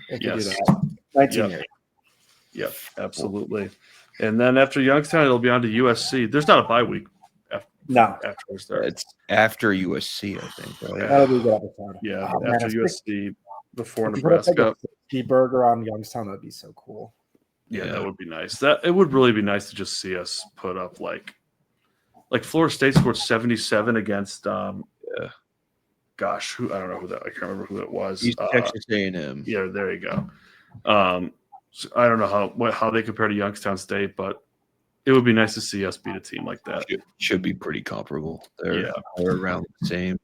If you do Yes. that. 19 Yep. years. Yep, absolutely. And then after Youngstown, it'll be on to USC. There's not a bye week No. afterwards there. It's after USC, I think. Right? That'll be a good episode. Yeah, Oh, man, after if USC, before you put up, like, Nebraska. a cheeseburger on Youngstown, that'd be so cool. Yeah, that would be nice. It would really be nice to just see us put up like Florida State scored 77 against gosh, I don't know who that. I can't remember who it was. East Texas A&M. Yeah, there you go. So I don't know how they compare to Youngstown State, but it would be nice to see us beat a team like that. Should be pretty comparable. They're around the same.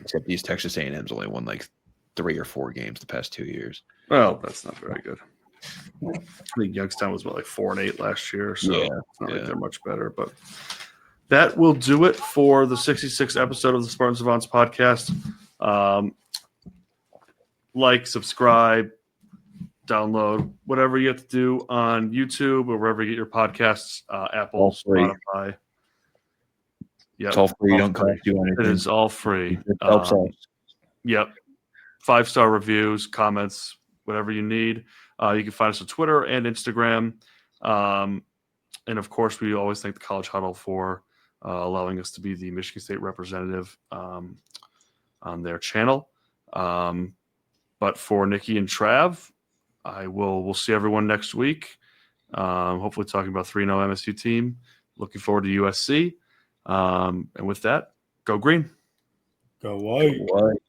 Except East Texas A&M's only won like 3 or 4 games the past 2 years. Well, that's not very good. I think Youngstown was like 4-8 last year, so it's not like they're much better. But that will do it for the 66th episode of the Spartans Savants podcast. Like, subscribe, download, whatever you have to do on YouTube or wherever you get your podcasts. Apple, Spotify. Yep. It's all free. You don't cost you anything. It is all free. It helps us. Yep. 5-star reviews, comments, whatever you need. You can find us on Twitter and Instagram. And, of course, we always thank the College Huddle for allowing us to be the Michigan State representative on their channel. But for Nicky and Trav, we'll see everyone next week. Hopefully talking about 3-0 MSU team. Looking forward to USC. And with that, go green. Go white. White.